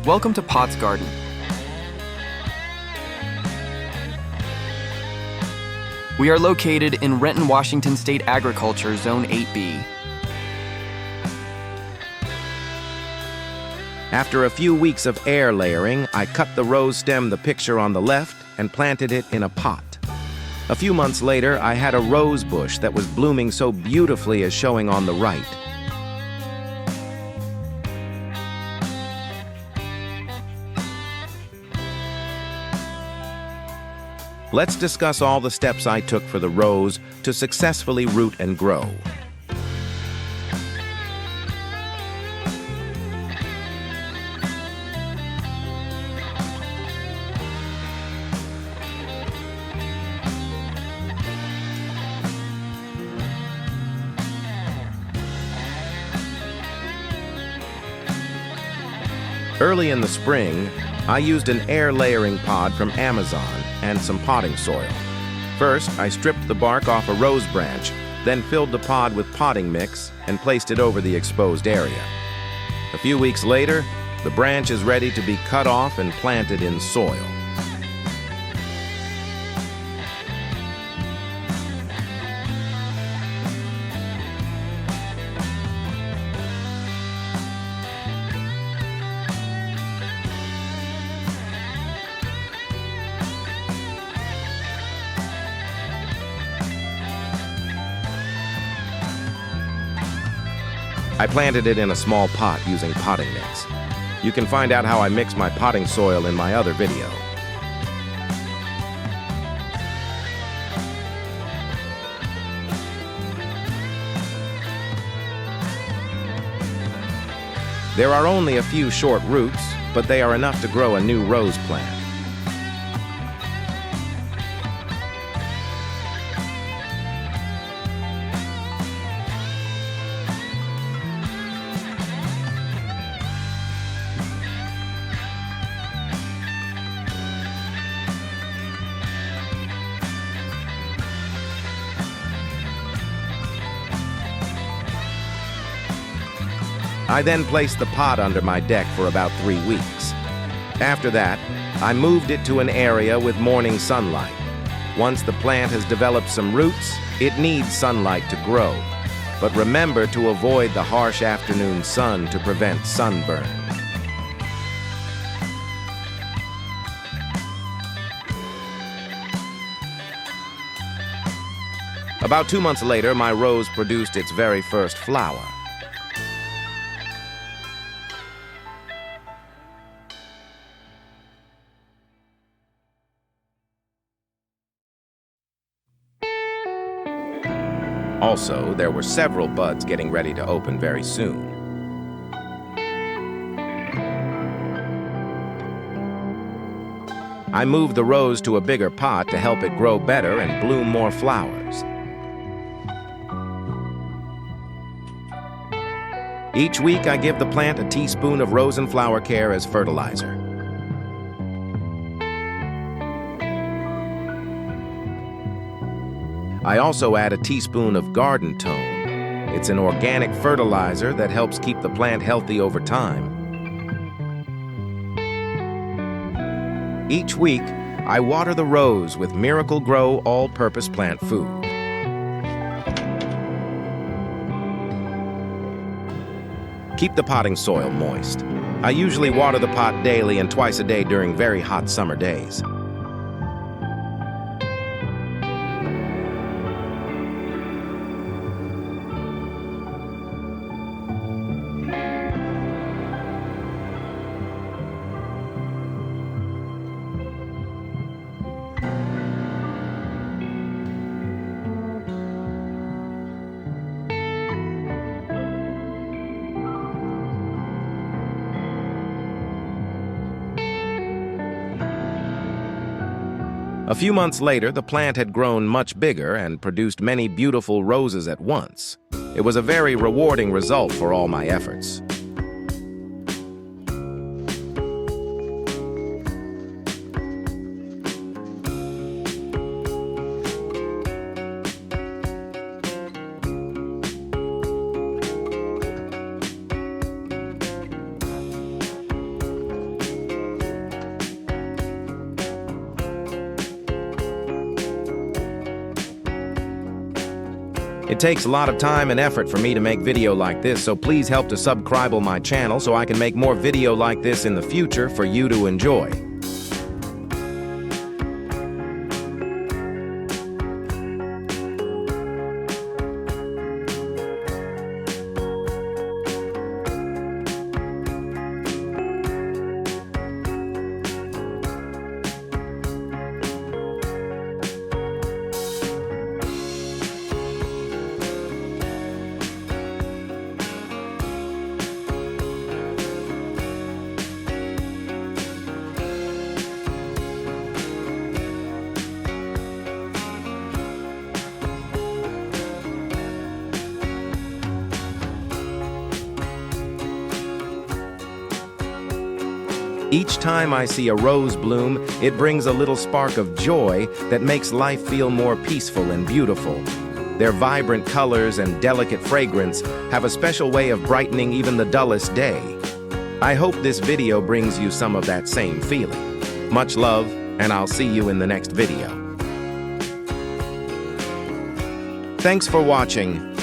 Welcome to Pot's Garden. We are located in Renton, Washington State Agriculture, Zone 8B. After a few weeks of air layering, I cut the rose stem the picture on the left and planted it in a pot. A few months later, I had a rose bush that was blooming so beautifully as showing on the right. Let's discuss all the steps I took for the rose to successfully root and grow. Early in the spring, I used an air layering pod from Amazon and some potting soil. First, I stripped the bark off a rose branch, then filled the pod with potting mix and placed it over the exposed area. A few weeks later, the branch is ready to be cut off and planted in soil. I planted it in a small pot using potting mix. You can find out how I mix my potting soil in my other video. There are only a few short roots, but they are enough to grow a new rose plant. I then placed the pot under my deck for about 3 weeks. After that, I moved it to an area with morning sunlight. Once the plant has developed some roots, it needs sunlight to grow. But remember to avoid the harsh afternoon sun to prevent sunburn. About 2 months later, my rose produced its very first flower. Also, there were several buds getting ready to open very soon. I moved the rose to a bigger pot to help it grow better and bloom more flowers. Each week, I give the plant a teaspoon of rose and flower care as fertilizer. I also add a teaspoon of garden tone. It's an organic fertilizer that helps keep the plant healthy over time. Each week, I water the rose with Miracle Grow all-purpose plant food. Keep the potting soil moist. I usually water the pot daily and twice a day during very hot summer days. A few months later, the plant had grown much bigger and produced many beautiful roses at once. It was a very rewarding result for all my efforts. It takes a lot of time and effort for me to make video like this, so please help to subscribe on my channel so I can make more video like this in the future for you to enjoy. Each time I see a rose bloom, it brings a little spark of joy that makes life feel more peaceful and beautiful. Their vibrant colors and delicate fragrance have a special way of brightening even the dullest day. I hope this video brings you some of that same feeling. Much love, and I'll see you in the next video. Thanks for watching.